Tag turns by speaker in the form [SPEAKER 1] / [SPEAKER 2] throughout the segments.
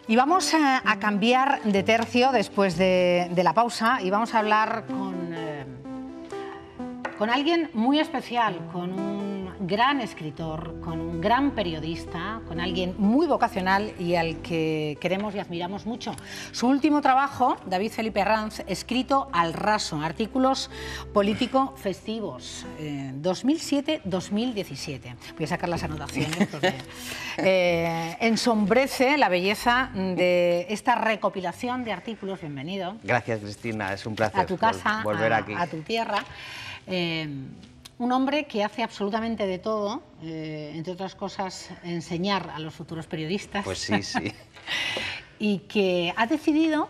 [SPEAKER 1] Y vamos a cambiar de tercio después de la pausa y vamos a hablar con alguien muy especial, con un gran escritor, con un gran periodista, con alguien muy vocacional y al que queremos y admiramos mucho. Su último trabajo, David Felipe Arranz, escrito al raso, artículos político-festivos, 2007-2017. Voy a sacar las anotaciones porque ensombrece la belleza de esta recopilación de artículos. Bienvenido.
[SPEAKER 2] Gracias, Cristina, es un placer
[SPEAKER 1] a tu casa,
[SPEAKER 2] volver aquí.
[SPEAKER 1] A tu tierra. Un hombre que hace absolutamente de todo, entre otras cosas, enseñar a los futuros periodistas.
[SPEAKER 2] Pues sí, sí.
[SPEAKER 1] Y que ha decidido,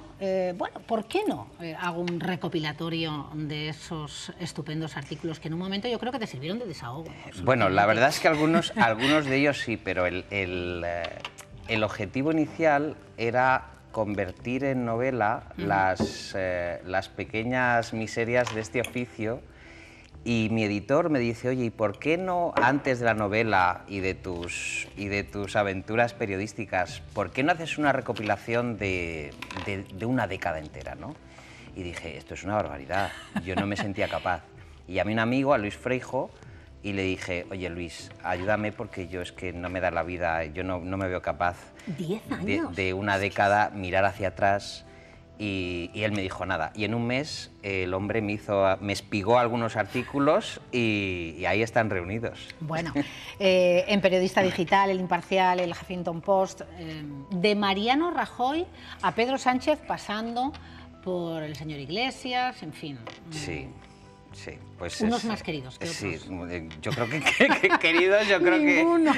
[SPEAKER 1] bueno, ¿por qué no hago un recopilatorio de esos estupendos artículos que en un momento yo creo que te sirvieron de desahogo?
[SPEAKER 2] Bueno, la verdad es que algunos de ellos sí, pero el objetivo inicial era convertir en novela las pequeñas miserias de este oficio. Y mi editor me dice, oye, ¿y por qué no, antes de la novela y de tus aventuras periodísticas, por qué no haces una recopilación de una década entera, ¿no? Y dije, esto es una barbaridad, yo no me sentía capaz. Y llamé a un amigo, a Luis Freijo, y le dije, oye, Luis, ayúdame porque yo es que no me da la vida, yo no me veo capaz
[SPEAKER 1] 10 años.
[SPEAKER 2] de una década mirar hacia atrás. Y él me dijo nada. Y en un mes el hombre me espigó algunos artículos y ahí están reunidos.
[SPEAKER 1] Bueno, en Periodista Digital, El Imparcial, el Huffington Post, de Mariano Rajoy a Pedro Sánchez, pasando por el señor Iglesias, en fin.
[SPEAKER 2] Sí. Sí, pues
[SPEAKER 1] unos más queridos que otros.
[SPEAKER 2] Sí, yo creo que queridos, yo creo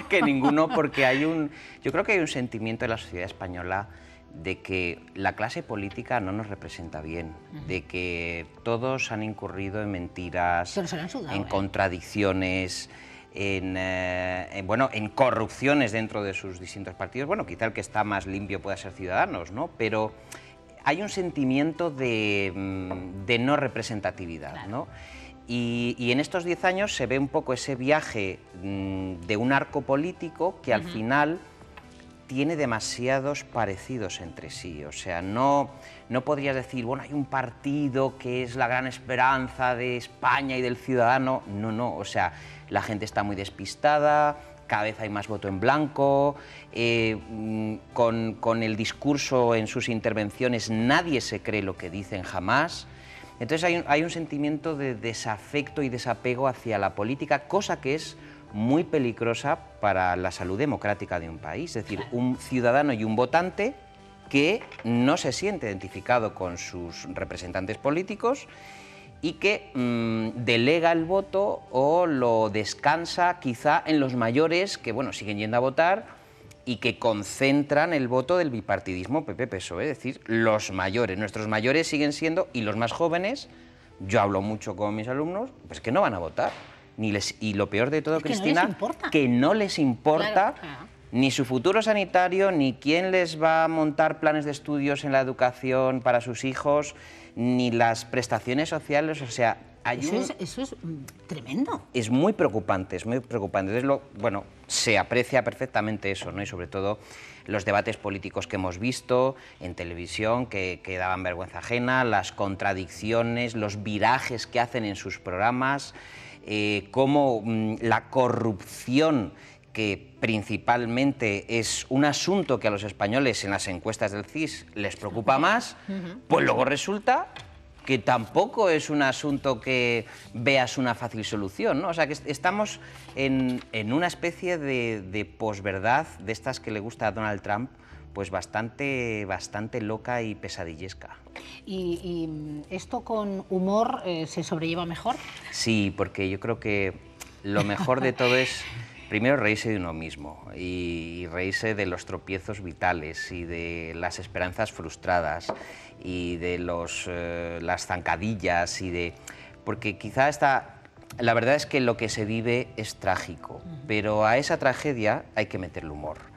[SPEAKER 2] que ninguno, porque yo creo que hay un sentimiento en la sociedad española de que la clase política no nos representa bien, de que todos han incurrido en mentiras, en contradicciones, en corrupciones dentro de sus distintos partidos. Bueno, quizá el que está más limpio pueda ser Ciudadanos, ¿no? Pero hay un sentimiento de no representatividad, ¿no? Y en estos 10 años se ve un poco ese viaje de un arco político que al final tiene demasiados parecidos entre sí. O sea, no podrías decir, bueno, hay un partido que es la gran esperanza de España y del ciudadano. No, o sea, la gente está muy despistada, cada vez hay más voto en blanco, con el discurso en sus intervenciones nadie se cree lo que dicen jamás. Entonces hay un sentimiento de desafecto y desapego hacia la política, cosa que es muy peligrosa para la salud democrática de un país. Es decir, un ciudadano y un votante que no se siente identificado con sus representantes políticos y que delega el voto o lo descansa quizá en los mayores que, bueno, siguen yendo a votar y que concentran el voto del bipartidismo PP-PSOE, es decir, los mayores. Nuestros mayores siguen siendo, y los más jóvenes, yo hablo mucho con mis alumnos, pues que no van a votar. Y lo peor de todo,
[SPEAKER 1] es que
[SPEAKER 2] Cristina, que no les importa ni su futuro sanitario, ni quién les va a montar planes de estudios en la educación para sus hijos, ni las prestaciones sociales. O sea,
[SPEAKER 1] eso es tremendo.
[SPEAKER 2] Es muy preocupante, es muy preocupante. Entonces, bueno, se aprecia perfectamente eso, ¿no? Y sobre todo los debates políticos que hemos visto en televisión que daban vergüenza ajena, las contradicciones, los virajes que hacen en sus programas, cómo la corrupción, que principalmente es un asunto que a los españoles en las encuestas del CIS les preocupa más, pues luego resulta que tampoco es un asunto que veas una fácil solución, ¿no? O sea, que estamos en una especie de posverdad de estas que le gusta a Donald Trump, pues bastante loca y pesadillesca.
[SPEAKER 1] ¿Y esto con humor se sobrelleva mejor?
[SPEAKER 2] Sí, porque yo creo que lo mejor de todo es primero reírse de uno mismo y reírse de los tropiezos vitales y de las esperanzas frustradas y de las zancadillas porque quizá la verdad es que lo que se vive es trágico, pero a esa tragedia hay que meterle humor.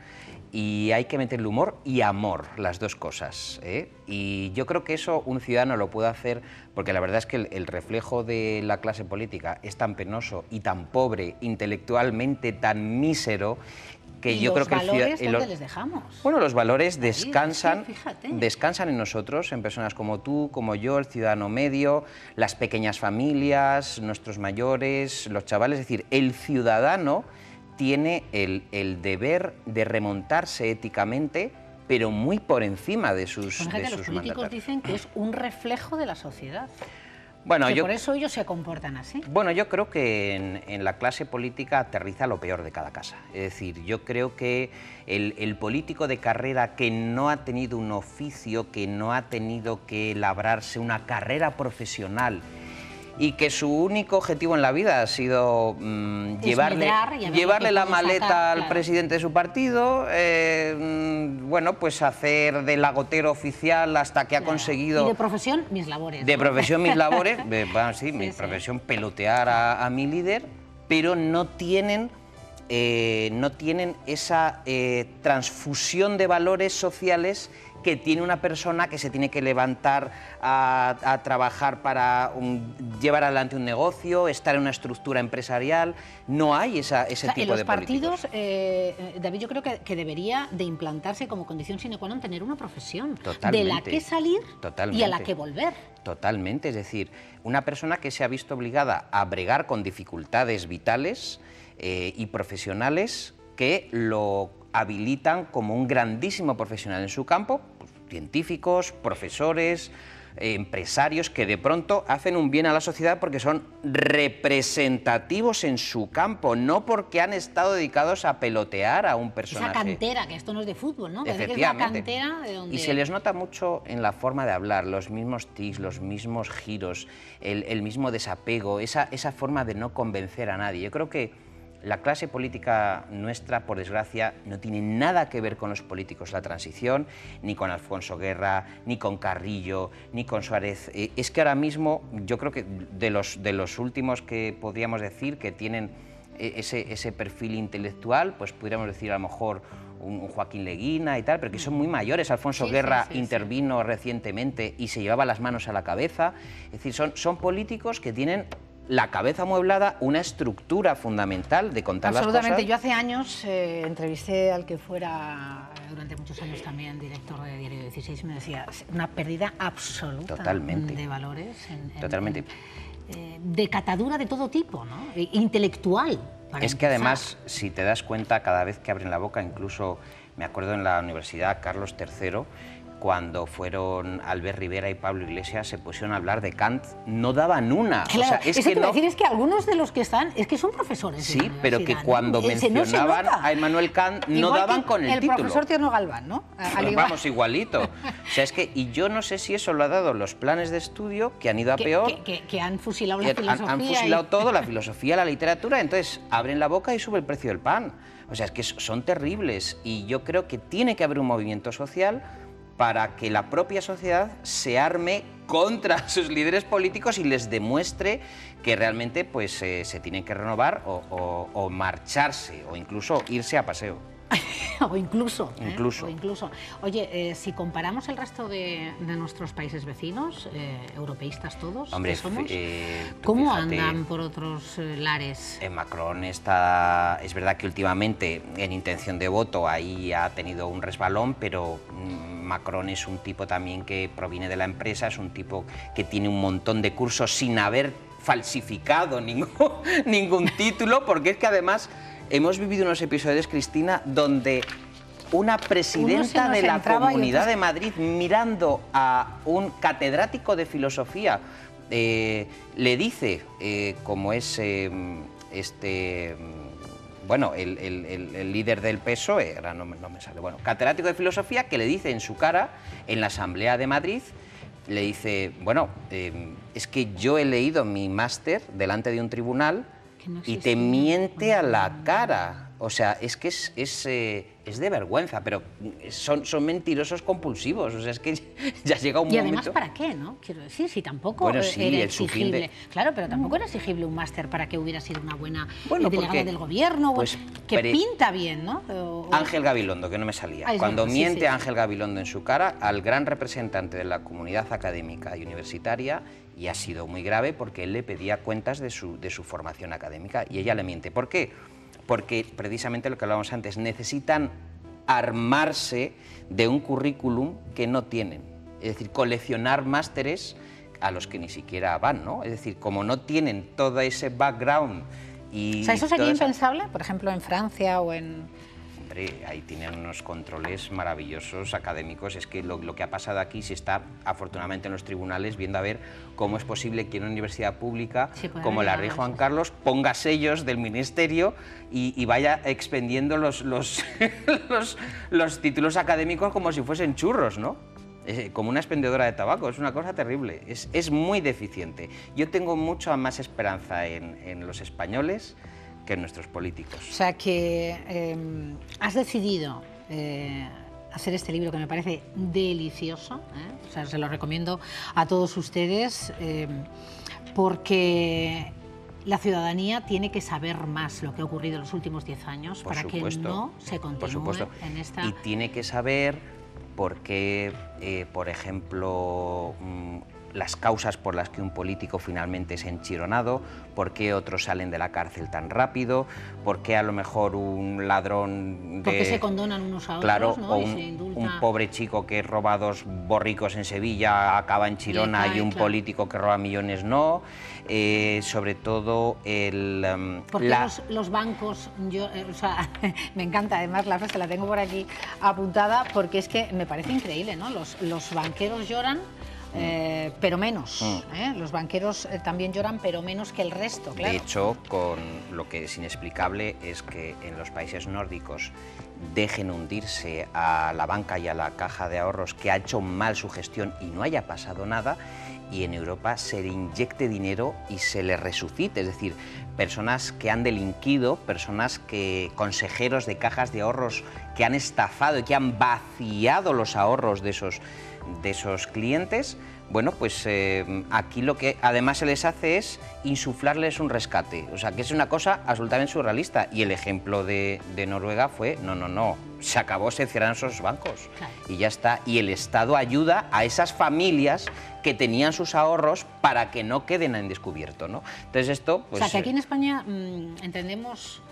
[SPEAKER 2] Y hay que meterle humor y amor, las dos cosas, ¿eh? Y yo creo que eso un ciudadano lo puede hacer, porque la verdad es que el reflejo de la clase política es tan penoso y tan pobre, intelectualmente tan mísero, que yo creo que
[SPEAKER 1] ¿dónde les dejamos?
[SPEAKER 2] Bueno, los valores descansan,
[SPEAKER 1] fíjate.
[SPEAKER 2] descansan en nosotros, en personas como tú, como yo, el ciudadano medio, las pequeñas familias, nuestros mayores, los chavales. Es decir, el ciudadano tiene el deber de remontarse éticamente, pero muy por encima de sus
[SPEAKER 1] Los políticos
[SPEAKER 2] mandatarios.
[SPEAKER 1] dicen que es un reflejo de la sociedad.
[SPEAKER 2] Bueno,
[SPEAKER 1] Por eso ellos se comportan así.
[SPEAKER 2] Bueno, yo creo que en la clase política aterriza lo peor de cada casa. Es decir, yo creo que el político de carrera que no ha tenido un oficio, que no ha tenido que labrarse una carrera profesional y que su único objetivo en la vida ha sido llevarle la maleta al presidente de su partido, bueno, pues hacer de lagotero oficial hasta que ha conseguido...
[SPEAKER 1] Y de profesión, mis labores.
[SPEAKER 2] De profesión, mis labores, sí, mi profesión, pelotear a mi líder, pero no tienen esa transfusión de valores sociales que tiene una persona que se tiene que levantar a trabajar para llevar adelante un negocio, estar en una estructura empresarial. No hay ese tipo de políticos.
[SPEAKER 1] En los partidos, David, yo creo que debería de implantarse como condición sine qua non tener una profesión
[SPEAKER 2] Totalmente.
[SPEAKER 1] de la que salir y a la que volver.
[SPEAKER 2] Totalmente, es decir, una persona que se ha visto obligada a bregar con dificultades vitales y profesionales que lo habilitan como un grandísimo profesional en su campo, pues, científicos, profesores, empresarios que de pronto hacen un bien a la sociedad porque son representativos en su campo, no porque han estado dedicados a pelotear a un personaje.
[SPEAKER 1] Esa cantera, que esto no es de fútbol, ¿no?
[SPEAKER 2] Efectivamente.
[SPEAKER 1] Que es la cantera de donde...
[SPEAKER 2] Y se les nota mucho en la forma de hablar, los mismos tics, los mismos giros, el mismo desapego, esa forma de no convencer a nadie. Yo creo que la clase política nuestra, por desgracia, no tiene nada que ver con los políticos de la transición, ni con Alfonso Guerra, ni con Carrillo, ni con Suárez. Es que ahora mismo, yo creo que de los últimos que podríamos decir que tienen ese perfil intelectual, pues podríamos decir a lo mejor un Joaquín Leguina y tal, pero que son muy mayores. Alfonso Guerra intervino recientemente y se llevaba las manos a la cabeza. Es decir, son políticos que tienen la cabeza amueblada, una estructura fundamental de contar las cosas.
[SPEAKER 1] Absolutamente. Yo hace años entrevisté al que fuera durante muchos años también director de Diario 16 y me decía, una pérdida absoluta de valores.
[SPEAKER 2] Totalmente.
[SPEAKER 1] De catadura de todo tipo, ¿no? Intelectual.
[SPEAKER 2] Es que además, si te das cuenta, cada vez que abren la boca, incluso me acuerdo en la Universidad Carlos III, cuando fueron Albert Rivera y Pablo Iglesias, se pusieron a hablar de Kant, no daban una.
[SPEAKER 1] Claro, o sea, es que decir, es que algunos de los que están, es que son profesores.
[SPEAKER 2] Sí, pero que cuando mencionaban a Immanuel Kant, no daban con el título.
[SPEAKER 1] El profesor Tierno Galván, ¿no?
[SPEAKER 2] Vamos, igualito. O sea, es que, y yo no sé si eso lo ha dado los planes de estudio, que han ido a peor.
[SPEAKER 1] Que han fusilado la filosofía.
[SPEAKER 2] Han fusilado todo, la filosofía, la literatura, entonces abren la boca y sube el precio del pan. O sea, es que son terribles y yo creo que tiene que haber un movimiento social para que la propia sociedad se arme contra sus líderes políticos y les demuestre que realmente pues, se tienen que renovar o marcharse o incluso irse a paseo.
[SPEAKER 1] o incluso.
[SPEAKER 2] Incluso.
[SPEAKER 1] Oye, si comparamos el resto de nuestros países vecinos, europeístas todos,
[SPEAKER 2] hombre,
[SPEAKER 1] somos, ¿cómo
[SPEAKER 2] fíjate,
[SPEAKER 1] andan por otros lares?
[SPEAKER 2] Macron está, es verdad que últimamente en intención de voto ahí ha tenido un resbalón, pero Macron es un tipo también que proviene de la empresa, es un tipo que tiene un montón de cursos sin haber falsificado ningún título, porque es que además hemos vivido unos episodios, Cristina, donde una presidenta de la Comunidad de Madrid, mirando a un catedrático de filosofía, le dice, como es bueno, el líder del PSOE, ahora no me sale, bueno, catedrático de filosofía, que le dice en su cara, en la Asamblea de Madrid, le dice, bueno, es que yo he leído mi máster delante de un tribunal y te miente a la cara. O sea, es que es de vergüenza, pero son mentirosos compulsivos. O sea, es que ya llega un momento...
[SPEAKER 1] Y además, ¿para qué, no? Quiero decir, si tampoco
[SPEAKER 2] bueno, sí,
[SPEAKER 1] era exigible... Claro, pero tampoco era exigible un máster para que hubiera sido una buena delegada del gobierno, pues, que pinta bien, ¿no?
[SPEAKER 2] Ángel Gabilondo, que no me salía. Cuando miente Ángel Gabilondo en su cara al gran representante de la comunidad académica y universitaria, y ha sido muy grave porque él le pedía cuentas de su formación académica y ella le miente. ¿Por qué? porque precisamente lo que hablábamos antes, necesitan armarse de un currículum que no tienen, es decir, coleccionar másteres a los que ni siquiera van, ¿no? Es decir, como no tienen todo ese background y...
[SPEAKER 1] O sea, ¿eso sería impensable, por ejemplo, en Francia o en...?
[SPEAKER 2] Hombre, ahí tienen unos controles maravillosos académicos. Es que lo que ha pasado aquí se está, afortunadamente, en los tribunales viendo a ver cómo es posible que una universidad pública como la Rey Juan Carlos ponga sellos del ministerio y vaya expendiendo los títulos académicos como si fuesen churros, ¿no? Como una expendedora de tabaco, es una cosa terrible, es muy deficiente. Yo tengo mucha más esperanza en los españoles que en nuestros políticos.
[SPEAKER 1] O sea que has decidido hacer este libro que me parece delicioso, o sea, se lo recomiendo a todos ustedes, porque la ciudadanía tiene que saber más lo que ha ocurrido en los últimos 10 años para que no se continúe en esta...
[SPEAKER 2] Y tiene que saber por qué, por ejemplo, las causas por las que un político finalmente es enchironado, por qué otros salen de la cárcel tan rápido, por qué a lo mejor un ladrón
[SPEAKER 1] ¿Por qué se condonan unos a otros?
[SPEAKER 2] Claro,
[SPEAKER 1] ¿no?
[SPEAKER 2] o un pobre chico que roba 2 borricos en Sevilla acaba en Chirona y un político que roba millones no. Sobre todo
[SPEAKER 1] porque los bancos, o sea, me encanta, además la frase la tengo por aquí apuntada porque es que me parece increíble, ¿no? Los banqueros lloran, pero menos. Los banqueros también lloran, pero menos que el resto, claro.
[SPEAKER 2] De hecho, con lo que es inexplicable es que en los países nórdicos dejen hundirse a la banca y a la caja de ahorros que ha hecho mal su gestión y no haya pasado nada, y en Europa se le inyecte dinero y se le resucite, es decir, personas que han delinquido, consejeros de cajas de ahorros que han estafado y que han vaciado los ahorros de esos clientes. Bueno, pues aquí lo que además se les hace es insuflarles un rescate, o sea, que es una cosa absolutamente surrealista. Y el ejemplo de Noruega fue, no, se acabó, se cerraron esos bancos, claro, y ya está. Y el Estado ayuda a esas familias que tenían sus ahorros para que no queden en descubierto, ¿no? Entonces esto... Pues,
[SPEAKER 1] o sea, que aquí en España entendemos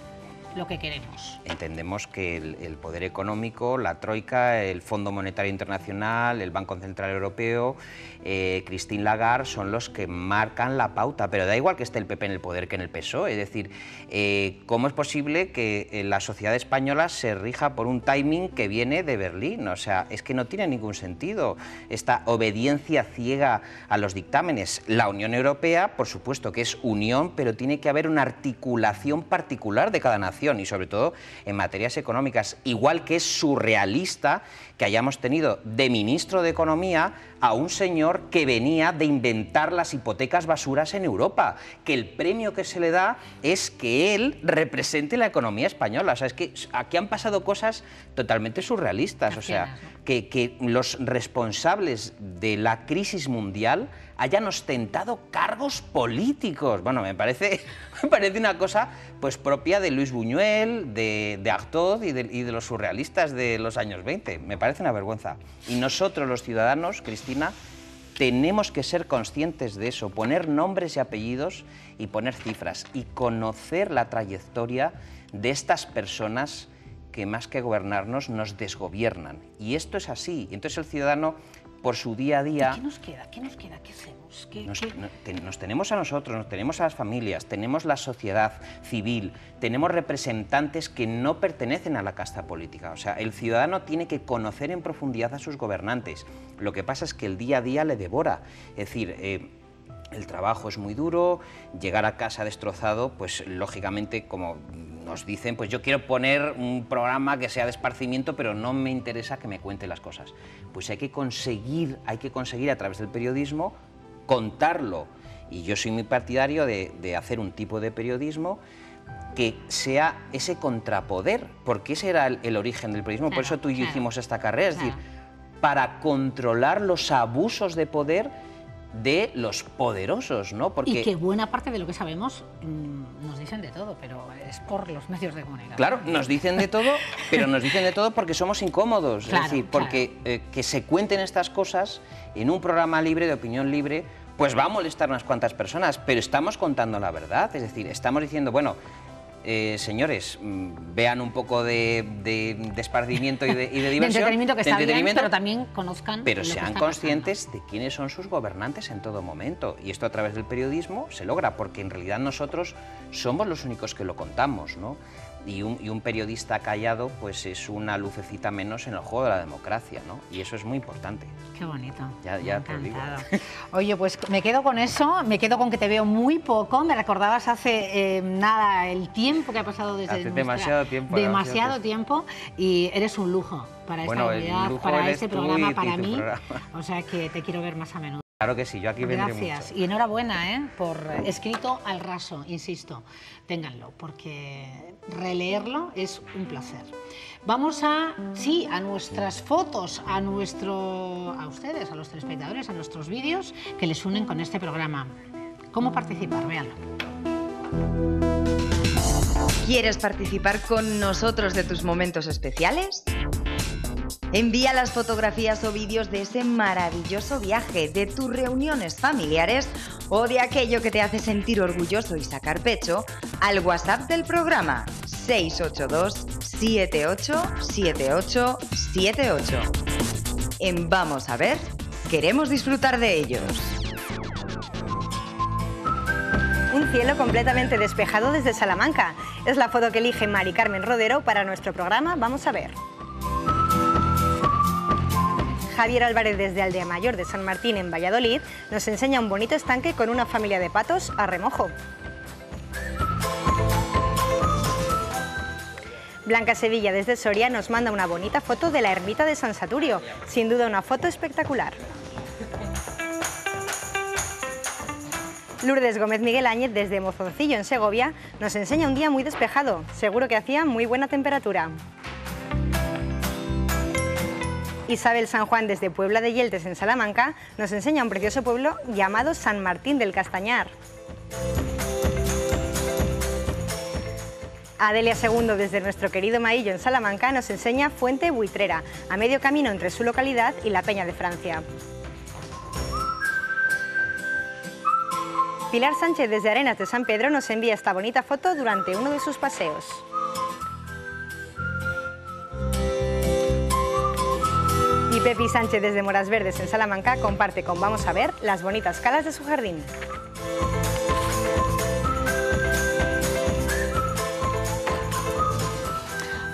[SPEAKER 1] lo que queremos.
[SPEAKER 2] Entendemos que el poder económico, la Troika, el Fondo Monetario Internacional, el Banco Central Europeo, Christine Lagarde son los que marcan la pauta, pero da igual que esté el PP en el poder que en el PSOE, es decir, ¿cómo es posible que la sociedad española se rija por un timing que viene de Berlín? O sea, es que no tiene ningún sentido esta obediencia ciega a los dictámenes. La Unión Europea, por supuesto que es unión, pero tiene que haber una articulación particular de cada nación, y sobre todo en materias económicas, igual que es surrealista que hayamos tenido de ministro de Economía a un señor que venía de inventar las hipotecas basuras en Europa, que el premio que se le da es que él represente la economía española. O sea, es que aquí han pasado cosas totalmente surrealistas, o sea, que los responsables de la crisis mundial hayan ostentado cargos políticos. Bueno, me parece una cosa pues propia de Luis Buñuel, de Artaud y de los surrealistas de los años 20. Me parece una vergüenza. Y nosotros, los ciudadanos, Cristina, tenemos que ser conscientes de eso, poner nombres y apellidos y poner cifras y conocer la trayectoria de estas personas que más que gobernarnos nos desgobiernan. Y esto es así. Entonces el ciudadano, por su día a día...
[SPEAKER 1] ¿Qué nos queda? ¿Qué nos queda? ¿Qué hacemos?
[SPEAKER 2] Nos tenemos a nosotros, nos tenemos a las familias, tenemos la sociedad civil, tenemos representantes que no pertenecen a la casta política. O sea, el ciudadano tiene que conocer en profundidad a sus gobernantes. Lo que pasa es que el día a día le devora. Es decir, el trabajo es muy duro, llegar a casa destrozado, pues lógicamente, como nos dicen, pues yo quiero poner un programa que sea de esparcimiento, pero no me interesa que me cuente las cosas. Pues hay que conseguir a través del periodismo contarlo. Y yo soy muy partidario de hacer un tipo de periodismo que sea ese contrapoder, porque ese era el origen del periodismo, por eso tú y yo hicimos esta carrera, es decir, para controlar los abusos de poder de los poderosos, ¿no?
[SPEAKER 1] Porque... Y que buena parte de lo que sabemos nos dicen de todo, pero es por los medios de comunicación.
[SPEAKER 2] Claro, nos dicen de todo, pero nos dicen de todo porque somos incómodos, claro, es decir, porque que se cuenten estas cosas en un programa libre, de opinión libre, pues va a molestar unas cuantas personas, pero estamos contando la verdad, es decir, estamos diciendo, bueno, señores, vean un poco de esparcimiento y de diversión.
[SPEAKER 1] De entretenimiento, que está bien, pero también conozcan.
[SPEAKER 2] Pero sean conscientes de quiénes son sus gobernantes en todo momento. Y esto a través del periodismo se logra, porque en realidad nosotros somos los únicos que lo contamos, ¿no? Y un periodista callado pues es una lucecita menos en el juego de la democracia, ¿no? Y eso es muy importante.
[SPEAKER 1] Qué bonito.
[SPEAKER 2] Ya te lo digo.
[SPEAKER 1] Oye, pues me quedo con eso, me quedo con que te veo muy poco. Me recordabas hace nada el tiempo que ha pasado desde
[SPEAKER 2] hace demasiado tiempo.
[SPEAKER 1] Demasiado tiempo, y eres un lujo para esta unidad, para este programa, para mí. O sea que te quiero ver más a menudo.
[SPEAKER 2] Claro que sí, yo aquí vendré mucho.
[SPEAKER 1] Gracias, y enhorabuena por escrito al raso, insisto, ténganlo, porque releerlo es un placer. Vamos a nuestras fotos, a ustedes, a los telespectadores, a nuestros vídeos que les unen con este programa. ¿Cómo participar? Véanlo.
[SPEAKER 3] ¿Quieres participar con nosotros de tus momentos especiales? Envía las fotografías o vídeos de ese maravilloso viaje, de tus reuniones familiares o de aquello que te hace sentir orgulloso y sacar pecho al WhatsApp del programa 682 787878. En Vamos a ver, queremos disfrutar de ellos.
[SPEAKER 4] Un cielo completamente despejado desde Salamanca. Es la foto que elige Mari Carmen Rodero para nuestro programa Vamos a ver. Javier Álvarez, desde Aldea Mayor de San Martín, en Valladolid, nos enseña un bonito estanque con una familia de patos a remojo. Blanca Sevilla, desde Soria, nos manda una bonita foto de la ermita de San Saturio. Sin duda una foto espectacular. Lourdes Gómez Miguel Áñez, desde Mozoncillo, en Segovia, nos enseña un día muy despejado. Seguro que hacía muy buena temperatura. Isabel San Juan, desde Puebla de Yeltes, en Salamanca, nos enseña un precioso pueblo llamado San Martín del Castañar. Adelia Segundo, desde nuestro querido Maillo, en Salamanca, nos enseña Fuente Buitrera, a medio camino entre su localidad y la Peña de Francia. Pilar Sánchez, desde Arenas de San Pedro, nos envía esta bonita foto durante uno de sus paseos. Y Pepi Sánchez, desde Moras Verdes, en Salamanca, comparte con Vamos a ver las bonitas calas de su jardín.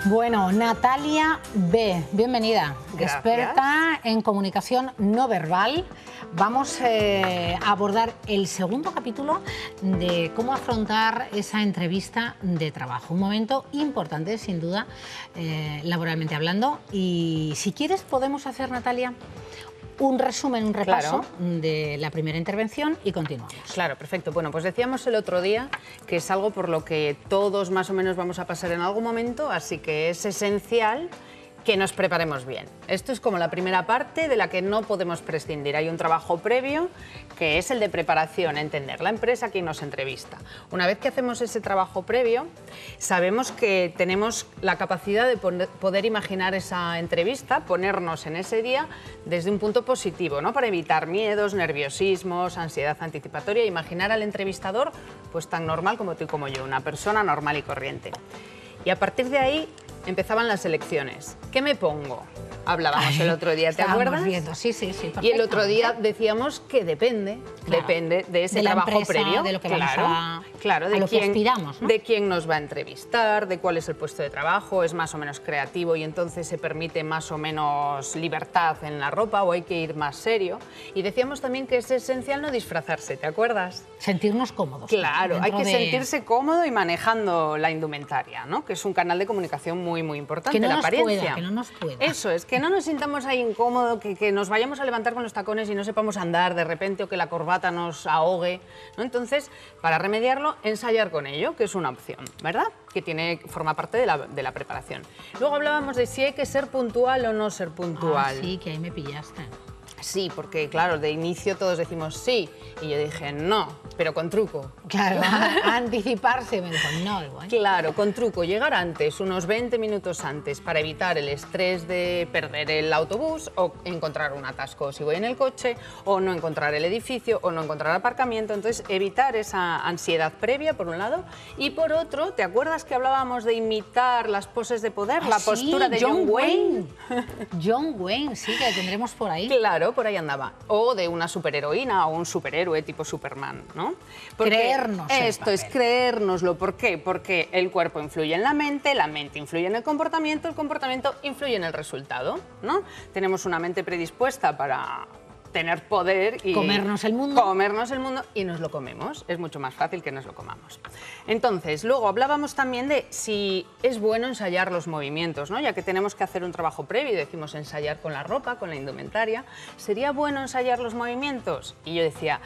[SPEAKER 1] Bueno, Natalia B., bienvenida.
[SPEAKER 5] Gracias.
[SPEAKER 1] Experta en comunicación no verbal. Vamos a abordar el segundo capítulo de cómo afrontar esa entrevista de trabajo. Un momento importante, sin duda, laboralmente hablando. Y si quieres, podemos hacer, Natalia, un resumen, un repaso de la primera intervención y continuamos.
[SPEAKER 5] Claro, perfecto. Bueno, pues decíamos el otro día que es algo por lo que todos más o menos vamos a pasar en algún momento, así que es esencial que nos preparemos bien. Esto es como la primera parte de la que no podemos prescindir. Hay un trabajo previo que es el de preparación, entender la empresa, quien nos entrevista. Una vez que hacemos ese trabajo previo, sabemos que tenemos la capacidad de poder imaginar esa entrevista, ponernos en ese día desde un punto positivo, ¿no? Para evitar miedos, nerviosismos, ansiedad anticipatoria, imaginar al entrevistador pues tan normal como tú y como yo, una persona normal y corriente. Y a partir de ahí empezaban las elecciones. ¿Qué me pongo? Hablábamos el otro día, ¿te acuerdas?
[SPEAKER 1] Viendo. Sí, perfecto.
[SPEAKER 5] Y el otro día decíamos que depende de ese trabajo
[SPEAKER 1] empresa,
[SPEAKER 5] previo,
[SPEAKER 1] de lo que vamos
[SPEAKER 5] de
[SPEAKER 1] que aspiramos, ¿no?
[SPEAKER 5] De quién nos va a entrevistar, de cuál es el puesto de trabajo, es más o menos creativo y entonces se permite más o menos libertad en la ropa o hay que ir más serio. Y decíamos también que es esencial no disfrazarse, ¿te acuerdas?
[SPEAKER 1] Sentirnos cómodos.
[SPEAKER 5] Claro, hay que sentirse cómodo y manejando la indumentaria, ¿no? Que es un canal de comunicación muy importante, la apariencia.
[SPEAKER 1] Que no nos pueda.
[SPEAKER 5] Eso es, que no nos sintamos ahí incómodos, que nos vayamos a levantar con los tacones y no sepamos andar de repente o que la corbata nos ahogue, ¿no? Entonces, para remediarlo, ensayar con ello, que es una opción, ¿verdad? Que forma parte de la preparación. Luego hablábamos de si hay que ser puntual o no ser puntual.
[SPEAKER 1] Sí, que ahí me pillaste.
[SPEAKER 5] Sí, porque claro, de inicio todos decimos sí, y yo dije no. pero con truco.
[SPEAKER 1] Claro, a anticiparse, me dijo, no, igual.
[SPEAKER 5] Claro, con truco, llegar antes, unos 20 minutos antes, para evitar el estrés de perder el autobús o encontrar un atasco si voy en el coche, o no encontrar el edificio, o no encontrar aparcamiento. Entonces, evitar esa ansiedad previa, por un lado, y por otro, ¿te acuerdas que hablábamos de imitar las poses de poder? La postura de John Wayne.
[SPEAKER 1] John Wayne, sí, que la tendremos por ahí.
[SPEAKER 5] Claro, por ahí andaba. O de una superheroína o un superhéroe tipo Superman, ¿no? Porque
[SPEAKER 1] creernos
[SPEAKER 5] esto es creérnoslo. ¿Por qué? Porque el cuerpo influye en la mente influye en el comportamiento influye en el resultado, ¿no? Tenemos una mente predispuesta para tener poder y
[SPEAKER 1] comernos el mundo
[SPEAKER 5] y nos lo comemos. Es mucho más fácil que nos lo comamos. Entonces, luego hablábamos también de si es bueno ensayar los movimientos, ¿no? Ya que tenemos que hacer un trabajo previo y decimos ensayar con la ropa, con la indumentaria, ¿sería bueno ensayar los movimientos? Y yo decía,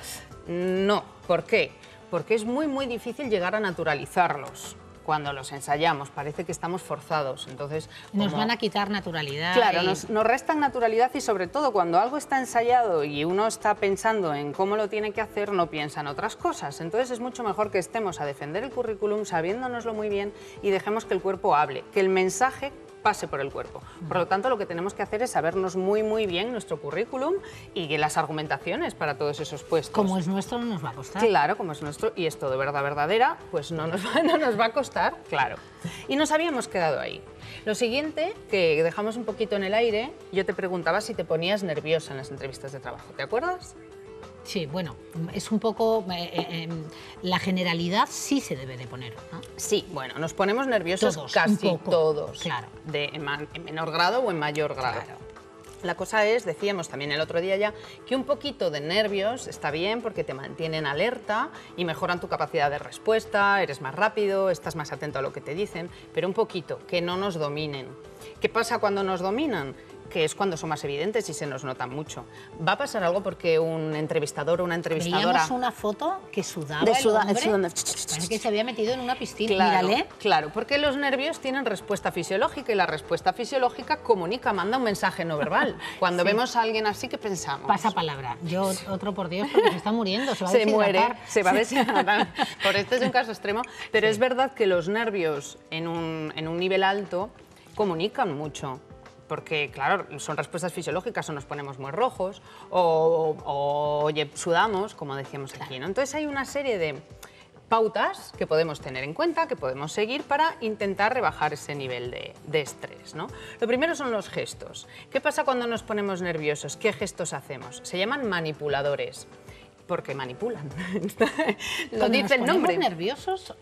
[SPEAKER 5] no. ¿Por qué? Porque es muy difícil llegar a naturalizarlos. Cuando los ensayamos parece que estamos forzados, entonces...
[SPEAKER 1] Nos van a quitar naturalidad.
[SPEAKER 5] Claro, nos restan naturalidad y sobre todo cuando algo está ensayado y uno está pensando en cómo lo tiene que hacer, no piensa en otras cosas. Entonces es mucho mejor que estemos a defender el currículum sabiéndonoslo muy bien y dejemos que el cuerpo hable, que el mensaje pase por el cuerpo. Por lo tanto, lo que tenemos que hacer es sabernos muy bien nuestro currículum y las argumentaciones para todos esos puestos.
[SPEAKER 1] Como es nuestro, no nos va a costar.
[SPEAKER 5] Claro, como es nuestro y esto de verdad verdadera, pues no nos va a costar, claro. Y nos habíamos quedado ahí. Lo siguiente, que dejamos un poquito en el aire, yo te preguntaba si te ponías nerviosa en las entrevistas de trabajo, ¿te acuerdas?
[SPEAKER 1] Sí, bueno, es un poco... la generalidad sí se debe de poner, ¿no?
[SPEAKER 5] Sí, bueno, nos ponemos nerviosos
[SPEAKER 1] todos,
[SPEAKER 5] casi todos,
[SPEAKER 1] claro.
[SPEAKER 5] En menor grado o en mayor grado.
[SPEAKER 1] Claro.
[SPEAKER 5] La cosa es, decíamos también el otro día ya, que un poquito de nervios está bien porque te mantienen alerta y mejoran tu capacidad de respuesta, eres más rápido, estás más atento a lo que te dicen, pero un poquito, que no nos dominen. ¿Qué pasa cuando nos dominan? Que es cuando son más evidentes y se nos notan mucho. Va a pasar algo porque un entrevistador o una entrevistadora...
[SPEAKER 1] Veíamos una foto que sudaba el hombre, parece que se había metido en una piscina.
[SPEAKER 5] Claro,
[SPEAKER 1] mírale.
[SPEAKER 5] claro, porque los nervios tienen respuesta fisiológica y la respuesta fisiológica comunica, manda un mensaje no verbal. Cuando vemos a alguien así, ¿qué pensamos?
[SPEAKER 1] Pasa palabra. Yo, otro por Dios, porque se está muriendo, se va a
[SPEAKER 5] se
[SPEAKER 1] deshidratar.
[SPEAKER 5] muere, se va a deshidratar. Por este es un caso extremo, pero es verdad que los nervios en un nivel alto comunican mucho. Porque, claro, son respuestas fisiológicas o nos ponemos muy rojos o sudamos, como decíamos aquí, ¿no? Entonces hay una serie de pautas que podemos tener en cuenta, que podemos seguir para intentar rebajar ese nivel de estrés, ¿no? Lo primero son los gestos. ¿Qué pasa cuando nos ponemos nerviosos? ¿Qué gestos hacemos? Se llaman manipuladores. Porque manipulan. Lo dice el nombre.
[SPEAKER 1] Cuando nos nerviosos,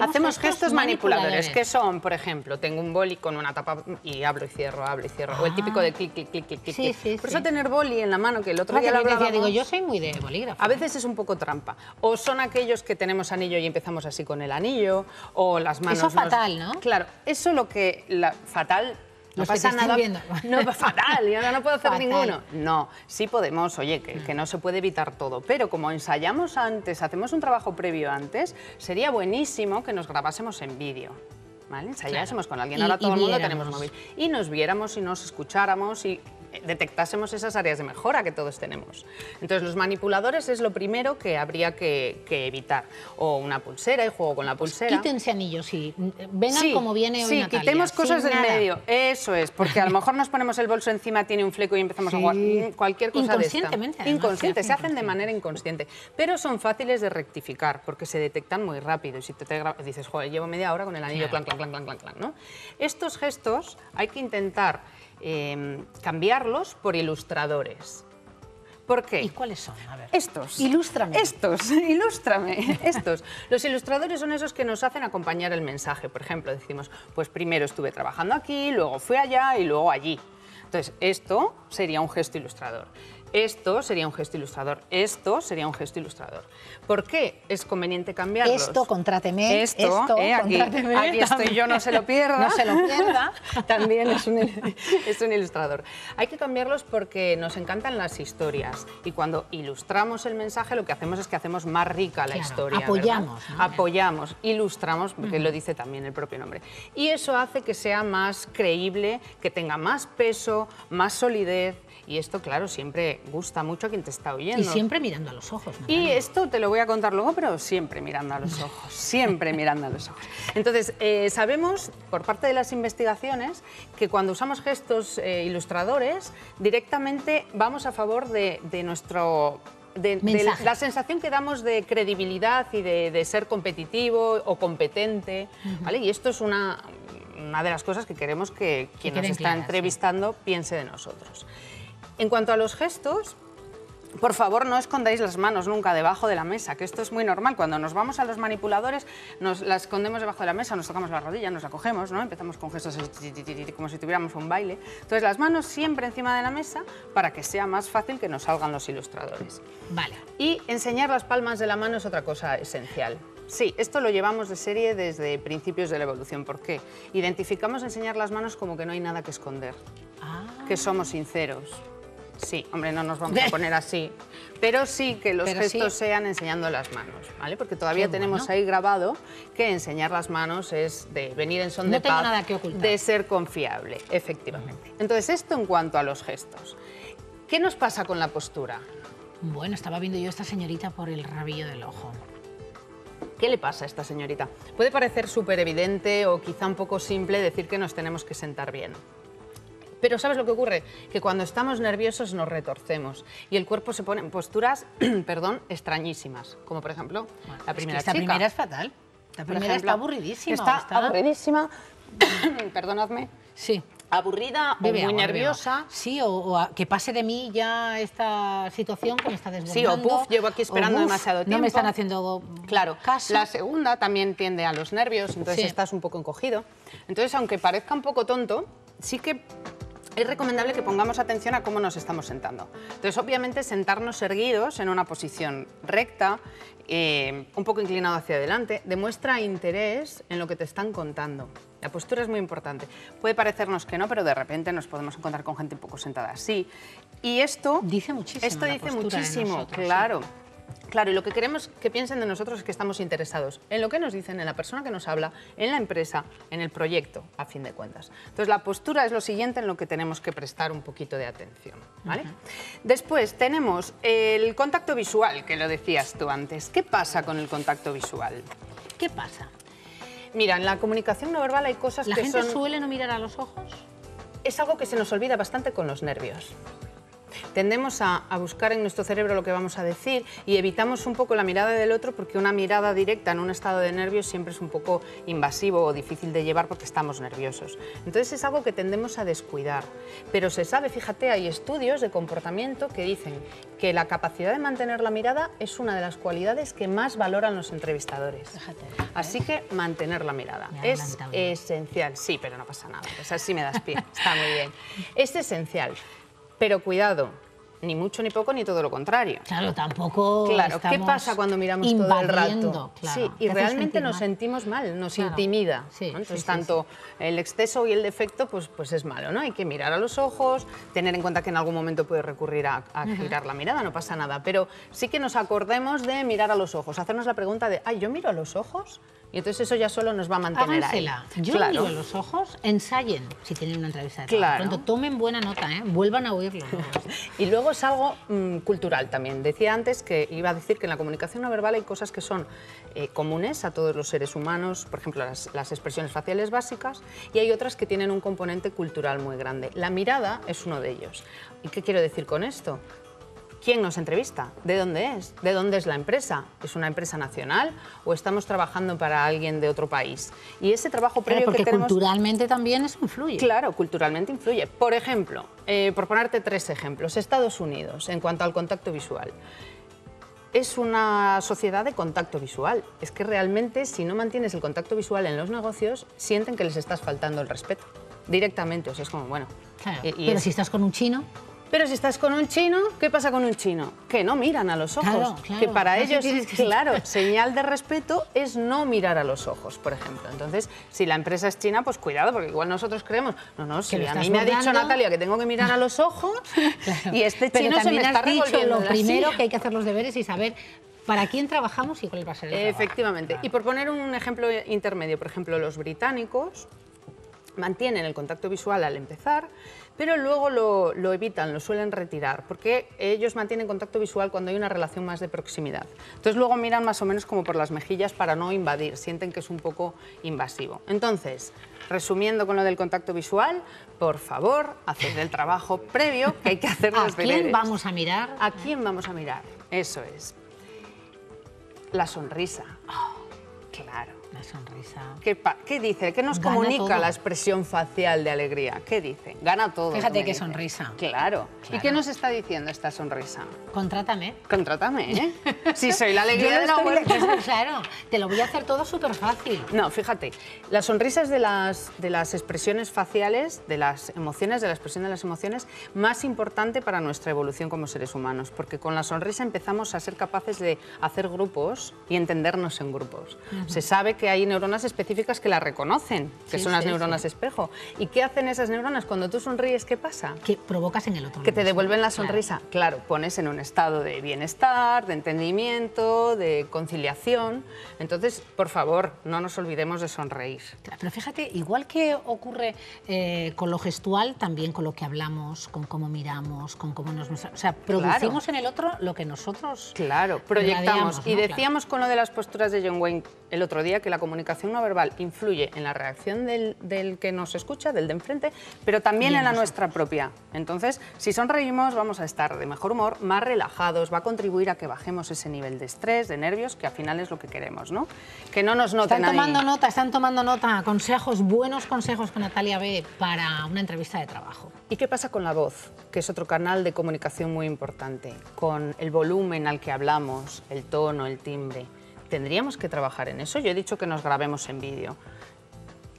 [SPEAKER 5] hacemos gestos manipuladores, que son, por ejemplo, tengo un boli con una tapa y hablo y cierro, o el típico de clic, clic, clic, clic, clic.
[SPEAKER 1] Sí,
[SPEAKER 5] Por eso tener boli en la mano, que el otro día
[SPEAKER 1] lo
[SPEAKER 5] lo hablábamos,
[SPEAKER 1] digo, yo soy muy de bolígrafo.
[SPEAKER 5] a veces es un poco trampa. O son aquellos que tenemos anillo y empezamos así con el anillo, o las manos...
[SPEAKER 1] Eso fatal, ¿no?
[SPEAKER 5] Claro, eso lo que... fatal... No
[SPEAKER 1] Los que
[SPEAKER 5] pasa
[SPEAKER 1] te estén
[SPEAKER 5] nada.
[SPEAKER 1] viendo.
[SPEAKER 5] No, fatal, yo no puedo hacer
[SPEAKER 1] Fatal.
[SPEAKER 5] ninguno. No, sí podemos, oye, que no se puede evitar todo, pero como ensayamos antes, hacemos un trabajo previo antes, sería buenísimo que nos grabásemos en vídeo. ¿Vale? Ensayásemos con alguien, ahora todo el mundo tenemos móvil. Y nos viéramos y nos escucháramos y detectásemos esas áreas de mejora que todos tenemos. Entonces, los manipuladores es lo primero que habría que evitar. O una pulsera, y juego con la pulsera.
[SPEAKER 1] Quítense anillos y vengan como viene hoy Natalia.
[SPEAKER 5] Sí, quitemos cosas del medio. Eso es, porque a lo mejor nos ponemos el bolso encima, tiene un fleco y empezamos a jugar cualquier cosa de esta.
[SPEAKER 1] Inconscientemente.
[SPEAKER 5] Inconsciente, se hacen de manera inconsciente. Pero son fáciles de rectificar porque se detectan muy rápido. Y si dices, joder, llevo media hora con el anillo, clan, clan, clan, clan, clan, clan, ¿no? Estos gestos hay que intentar cambiarlos por ilustradores. ¿Por qué?
[SPEAKER 1] ¿Y cuáles son? A ver.
[SPEAKER 5] Estos.
[SPEAKER 1] Ilústrame.
[SPEAKER 5] Ilústrame. Estos. Los ilustradores son esos que nos hacen acompañar el mensaje. Por ejemplo, decimos, pues primero estuve trabajando aquí, luego fui allá y luego allí. Entonces, esto sería un gesto ilustrador. Esto sería un gesto ilustrador. Esto sería un gesto ilustrador. ¿Por qué es conveniente cambiarlos?
[SPEAKER 1] Esto, contráteme. Esto, contráteme.
[SPEAKER 5] Aquí estoy yo, no se lo pierda.
[SPEAKER 1] No se lo pierda.
[SPEAKER 5] También es un ilustrador. Hay que cambiarlos porque nos encantan las historias y cuando ilustramos el mensaje lo que hacemos es que hacemos más rica la historia.
[SPEAKER 1] Apoyamos.
[SPEAKER 5] ¿No? Apoyamos, ilustramos, porque lo dice también el propio nombre. Y eso hace que sea más creíble, que tenga más peso, más solidez Y esto, claro, siempre gusta mucho a quien te está oyendo.
[SPEAKER 1] Y siempre mirando a los ojos, Natalia.
[SPEAKER 5] Y esto te lo voy a contar luego, pero siempre mirando a los ojos, siempre mirando a los ojos. Entonces, sabemos, por parte de las investigaciones, que cuando usamos gestos ilustradores, directamente vamos a favor de nuestro... de la sensación que damos de credibilidad y de ser competitivo o competente, ¿vale? Y esto es una de las cosas que queremos que quien nos está entrevistando piense de nosotros. En cuanto a los gestos, por favor, no escondáis las manos nunca debajo de la mesa, que esto es muy normal. Cuando nos vamos a los manipuladores, nos la escondemos debajo de la mesa, nos tocamos la rodilla, nos la cogemos, ¿no? Empezamos con gestos como si tuviéramos un baile. Entonces, las manos siempre encima de la mesa para que sea más fácil que nos salgan los ilustradores.
[SPEAKER 1] Vale.
[SPEAKER 5] Y enseñar las palmas de la mano es otra cosa esencial. Sí, esto lo llevamos de serie desde principios de la evolución. ¿Por qué? Identificamos enseñar las manos como que no hay nada que esconder, que somos sinceros. Sí, hombre, no nos vamos a poner así, pero sí que los gestos sean enseñando las manos, ¿vale? Porque todavía tenemos ahí grabado que enseñar las manos es de venir en son de paz,
[SPEAKER 1] nada que ocultar,
[SPEAKER 5] de ser confiable, efectivamente. Entonces, esto en cuanto a los gestos. ¿Qué nos pasa con la postura?
[SPEAKER 1] Bueno, estaba viendo yo a esta señorita por el rabillo del ojo.
[SPEAKER 5] ¿Qué le pasa a esta señorita? Puede parecer súper evidente o quizá un poco simple decir que nos tenemos que sentar bien. Pero ¿sabes lo que ocurre? Que cuando estamos nerviosos nos retorcemos y el cuerpo se pone en posturas, perdón, extrañísimas. Como por ejemplo, la primera chica.
[SPEAKER 1] Esta primera es fatal. La primera está aburridísima.
[SPEAKER 5] Está aburridísima, perdonadme.
[SPEAKER 1] Sí.
[SPEAKER 5] Aburrida o muy nerviosa.
[SPEAKER 1] Sí, o que pase de mí ya esta situación que me está desbordando.
[SPEAKER 5] Sí, o puf, llevo aquí esperando demasiado tiempo.
[SPEAKER 1] No me están haciendo caso.
[SPEAKER 5] La segunda también tiende a los nervios, entonces estás un poco encogido. Entonces, aunque parezca un poco tonto, sí que es recomendable que pongamos atención a cómo nos estamos sentando. Entonces, obviamente, sentarnos erguidos en una posición recta, un poco inclinado hacia adelante, demuestra interés en lo que te están contando. La postura es muy importante. Puede parecernos que no, pero de repente nos podemos encontrar con gente un poco sentada así. Y esto
[SPEAKER 1] dice muchísimo.
[SPEAKER 5] Esto dice muchísimo, claro. Claro, y lo que queremos que piensen de nosotros es que estamos interesados en lo que nos dicen, en la persona que nos habla, en la empresa, en el proyecto, a fin de cuentas. Entonces, la postura es lo siguiente en lo que tenemos que prestar un poquito de atención, ¿vale? Después tenemos el contacto visual, que lo decías tú antes. ¿Qué pasa con el contacto visual?
[SPEAKER 1] ¿Qué pasa?
[SPEAKER 5] Mira, en la comunicación no verbal hay cosas que son...
[SPEAKER 1] ¿La gente suele no mirar a los ojos?
[SPEAKER 5] Es algo que se nos olvida bastante con los nervios. Tendemos a buscar en nuestro cerebro lo que vamos a decir y evitamos un poco la mirada del otro porque una mirada directa en un estado de nervios siempre es un poco invasivo o difícil de llevar porque estamos nerviosos. Entonces es algo que tendemos a descuidar. Pero se sabe, fíjate, hay estudios de comportamiento que dicen que la capacidad de mantener la mirada es una de las cualidades que más valoran los entrevistadores.
[SPEAKER 1] Fíjate,
[SPEAKER 5] Así que mantener la mirada es esencial. Sí, pero no pasa nada. O sea, sí me das pie. Está muy bien. Es esencial. Pero cuidado, ni mucho ni poco ni todo lo contrario.
[SPEAKER 1] Claro, tampoco.
[SPEAKER 5] Claro, ¿qué pasa cuando miramos todo el rato?
[SPEAKER 1] Claro,
[SPEAKER 5] sí, y realmente nos sentimos mal, nos intimida.
[SPEAKER 1] Sí,
[SPEAKER 5] ¿no? Entonces, tanto el exceso y el defecto, pues es malo, ¿no? Hay que mirar a los ojos, tener en cuenta que en algún momento puede recurrir a girar la mirada, no pasa nada. Pero sí que nos acordemos de mirar a los ojos, hacernos la pregunta de, ¿yo miro a los ojos? Y entonces eso ya solo nos va a mantener
[SPEAKER 1] Hágansela.
[SPEAKER 5] ahí.
[SPEAKER 1] Yo miro a los ojos, ensayen si tienen una entrevista de trabajo. Pronto, tomen buena nota, vuelvan a oírlo.
[SPEAKER 5] Y luego es algo cultural también. Decía antes que iba a decir que en la comunicación no verbal hay cosas que son comunes a todos los seres humanos, por ejemplo las expresiones faciales básicas, y hay otras que tienen un componente cultural muy grande. La mirada es uno de ellos. ¿Y qué quiero decir con esto? ¿Quién nos entrevista? ¿De dónde es? ¿De dónde es la empresa? ¿Es una empresa nacional o estamos trabajando para alguien de otro país? Y ese trabajo previo que tenemos...
[SPEAKER 1] culturalmente también eso influye.
[SPEAKER 5] Claro, culturalmente influye. Por ejemplo, por ponerte 3 ejemplos, Estados Unidos, en cuanto al contacto visual. Es una sociedad de contacto visual. Es que realmente, si no mantienes el contacto visual en los negocios, sienten que les estás faltando el respeto. Directamente, o sea, es como, bueno...
[SPEAKER 1] Claro, pero si estás con un chino...
[SPEAKER 5] Pero si estás con un chino, ¿qué pasa con un chino? Que no miran a los ojos.
[SPEAKER 1] Claro, claro.
[SPEAKER 5] Que para ellos, claro, señal de respeto es no mirar a los ojos, por ejemplo. Entonces, si la empresa es china, pues cuidado, porque igual nosotros creemos, no, si a mí me ha dicho Natalia que tengo que mirar a los ojos, claro, y este chino se me está revolviendo.
[SPEAKER 1] Lo primero que hay que hacer los deberes y saber para quién trabajamos y cuál va a ser el trabajo.
[SPEAKER 5] Efectivamente. Claro. Y por poner un ejemplo intermedio, por ejemplo, los británicos mantienen el contacto visual al empezar, pero luego lo evitan, lo suelen retirar, porque ellos mantienen contacto visual cuando hay una relación más de proximidad. Entonces luego miran más o menos como por las mejillas para no invadir, sienten que es un poco invasivo. Entonces, resumiendo con lo del contacto visual, por favor, haced el trabajo previo que hay que hacer los deberes.
[SPEAKER 1] ¿A quién vamos a mirar?
[SPEAKER 5] ¿A quién vamos a mirar? Eso es. La sonrisa. Oh, claro.
[SPEAKER 1] La sonrisa.
[SPEAKER 5] ¿Qué dice? ¿Qué nos
[SPEAKER 1] Gana
[SPEAKER 5] comunica
[SPEAKER 1] todo.
[SPEAKER 5] la expresión facial de alegría? ¿Qué dice? Gana todo.
[SPEAKER 1] Fíjate
[SPEAKER 5] me
[SPEAKER 1] qué
[SPEAKER 5] dice.
[SPEAKER 1] sonrisa.
[SPEAKER 5] Claro. ¿Y
[SPEAKER 1] Claro.
[SPEAKER 5] qué nos está diciendo esta sonrisa?
[SPEAKER 1] Contrátame.
[SPEAKER 5] Contrátame, ¿eh? Si soy la alegría de la huerta.
[SPEAKER 1] Claro, te lo voy a hacer todo súper fácil.
[SPEAKER 5] No, fíjate, la sonrisa es de las expresiones faciales, de las emociones, de la expresión de las emociones, más importante para nuestra evolución como seres humanos, porque con la sonrisa empezamos a ser capaces de hacer grupos y entendernos en grupos. Se sabe que hay neuronas específicas que la reconocen, que
[SPEAKER 1] Sí,
[SPEAKER 5] son las
[SPEAKER 1] sí,
[SPEAKER 5] neuronas
[SPEAKER 1] sí.
[SPEAKER 5] espejo. ¿Y qué hacen esas neuronas? Cuando tú sonríes, ¿qué pasa?
[SPEAKER 1] Que provocas en el otro.
[SPEAKER 5] Que te
[SPEAKER 1] lo mismo.
[SPEAKER 5] devuelven la
[SPEAKER 1] Claro.
[SPEAKER 5] sonrisa. Claro, pones en un estado de bienestar, de entendimiento, de conciliación. Entonces, por favor, no nos olvidemos de sonreír.
[SPEAKER 1] Claro, pero fíjate, igual que ocurre con lo gestual, también con lo que hablamos, con cómo miramos, con cómo nos... O sea, producimos en el otro lo que nosotros...
[SPEAKER 5] Claro, proyectamos.
[SPEAKER 1] irradiamos,
[SPEAKER 5] Y
[SPEAKER 1] ¿no?
[SPEAKER 5] decíamos con lo de las posturas de John Wayne el otro día que la comunicación no verbal influye en la reacción del que nos escucha, del de enfrente, pero también
[SPEAKER 1] Y en
[SPEAKER 5] en la
[SPEAKER 1] nosotros.
[SPEAKER 5] nuestra propia. Entonces, si sonreímos, vamos a estar de mejor humor, más relajados, va a contribuir a que bajemos ese nivel de estrés, de nervios, que al final es lo que queremos, ¿no? Que no nos noten
[SPEAKER 1] Están tomando
[SPEAKER 5] ahí.
[SPEAKER 1] nota, están tomando nota. Consejos, buenos consejos con Natalia B para una entrevista de trabajo.
[SPEAKER 5] ¿Y qué pasa con la voz? Que es otro canal de comunicación muy importante. Con el volumen al que hablamos, el tono, el timbre. ¿Tendríamos que trabajar en eso? Yo he dicho que nos grabemos en vídeo.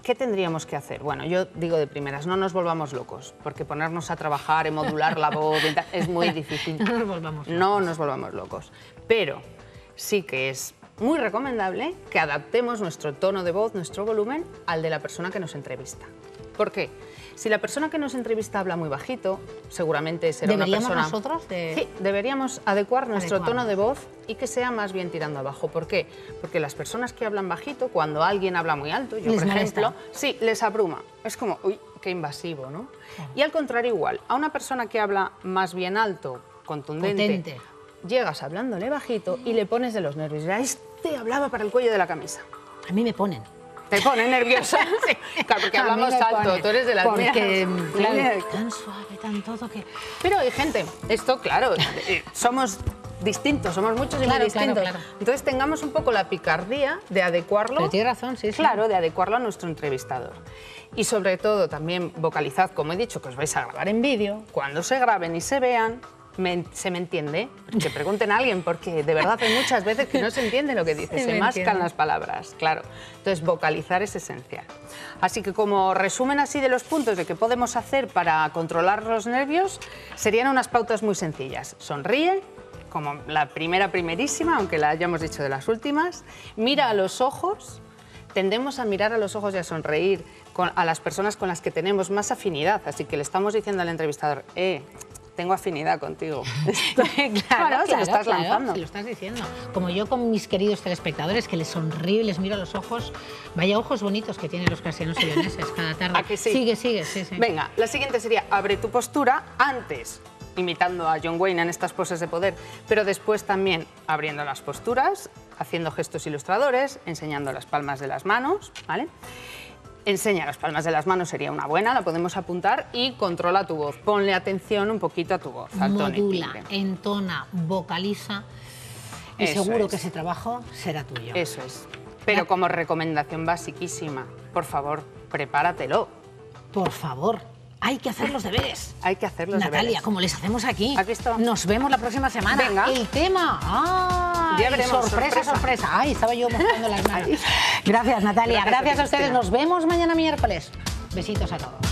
[SPEAKER 5] ¿Qué tendríamos que hacer? Bueno, yo digo de primeras, no nos volvamos locos, porque ponernos a trabajar en modular la voz es muy difícil.
[SPEAKER 1] No nos volvamos locos.
[SPEAKER 5] No nos volvamos locos. Pero sí que es muy recomendable que adaptemos nuestro tono de voz, nuestro volumen, al de la persona que nos entrevista. ¿Por qué? Si la persona que nos entrevista habla muy bajito, seguramente será una
[SPEAKER 1] ¿Deberíamos
[SPEAKER 5] persona...
[SPEAKER 1] nosotros
[SPEAKER 5] Sí, deberíamos adecuar nuestro
[SPEAKER 1] Adecuarnos.
[SPEAKER 5] tono de voz y que sea más bien tirando abajo. ¿Por qué? Porque las personas que hablan bajito, cuando alguien habla muy alto, yo
[SPEAKER 1] Les
[SPEAKER 5] por ejemplo,
[SPEAKER 1] molesta.
[SPEAKER 5] sí, les abruma. Es como, uy, qué invasivo, ¿no? Y al contrario igual, a una persona que habla más bien alto, contundente,
[SPEAKER 1] Potente.
[SPEAKER 5] llegas hablándole bajito y le pones de los nervios. Ya este hablaba para el cuello de la camisa.
[SPEAKER 1] A mí me ponen.
[SPEAKER 5] Te pone nerviosa. Claro, porque
[SPEAKER 1] A mí
[SPEAKER 5] hablamos
[SPEAKER 1] me
[SPEAKER 5] alto,
[SPEAKER 1] pone.
[SPEAKER 5] tú eres de las
[SPEAKER 1] Porque,
[SPEAKER 5] mías.
[SPEAKER 1] claro, tan suave, tan todo que...
[SPEAKER 5] Pero hay gente, esto claro, somos distintos, somos muchos y
[SPEAKER 1] Claro,
[SPEAKER 5] muy distintos.
[SPEAKER 1] claro, claro.
[SPEAKER 5] Entonces tengamos un poco la picardía de adecuarlo.
[SPEAKER 1] Pero tiene razón, sí, sí.
[SPEAKER 5] Claro, de adecuarlo a nuestro entrevistador. Y sobre todo también vocalizad, como he dicho, que os vais a grabar en vídeo, cuando se graben y se vean, se me entiende, que pregunten a alguien, porque de verdad hay muchas veces que no se entiende lo que dice,
[SPEAKER 1] Se
[SPEAKER 5] se
[SPEAKER 1] me
[SPEAKER 5] mascan
[SPEAKER 1] entiende.
[SPEAKER 5] las palabras, claro. Entonces, vocalizar es esencial. Así que como resumen así de los puntos de qué podemos hacer para controlar los nervios, serían unas pautas muy sencillas. Sonríe, como la primerísima, aunque la hayamos dicho de las últimas. Mira a los ojos. Tendemos a mirar a los ojos y a sonreír a las personas con las que tenemos más afinidad. Así que le estamos diciendo al entrevistador, tengo afinidad contigo. Claro, se lo estás lanzando.
[SPEAKER 1] Se lo estás diciendo. Como yo con mis queridos telespectadores, que les sonrío y les miro a los ojos. Vaya ojos bonitos que tienen los casianos y leoneses cada tarde.
[SPEAKER 5] ¿A que sí?
[SPEAKER 1] Sigue, sí, sí.
[SPEAKER 5] Venga, la siguiente sería abre tu postura antes, imitando a John Wayne en estas poses de poder, pero después también abriendo las posturas, haciendo gestos ilustradores, enseñando las palmas de las manos, ¿vale? Enseña las palmas de las manos sería una buena, la podemos apuntar, y controla tu voz. Ponle atención un poquito a tu voz, al tono y
[SPEAKER 1] Modula,
[SPEAKER 5] timbre.
[SPEAKER 1] entona, vocaliza y
[SPEAKER 5] Eso
[SPEAKER 1] seguro
[SPEAKER 5] es.
[SPEAKER 1] que ese trabajo será tuyo.
[SPEAKER 5] Eso es. Pero como recomendación basiquísima, por favor, prepáratelo.
[SPEAKER 1] Por favor, hay que hacer los deberes.
[SPEAKER 5] Hay que hacer los
[SPEAKER 1] Natalia,
[SPEAKER 5] deberes.
[SPEAKER 1] como les hacemos aquí.
[SPEAKER 5] ¿Has visto?
[SPEAKER 1] Nos vemos la próxima semana.
[SPEAKER 5] Venga.
[SPEAKER 1] El tema. ¡Ay!
[SPEAKER 5] Ya veremos,
[SPEAKER 1] Sorpresa,
[SPEAKER 5] sorpresa.
[SPEAKER 1] sorpresa. Ay, estaba yo mostrando las manos.
[SPEAKER 5] Ay.
[SPEAKER 1] Gracias, Natalia.
[SPEAKER 5] Gracias a ti,
[SPEAKER 1] Gracias a ustedes.
[SPEAKER 5] Cristina.
[SPEAKER 1] Nos vemos mañana miércoles. Besitos a todos.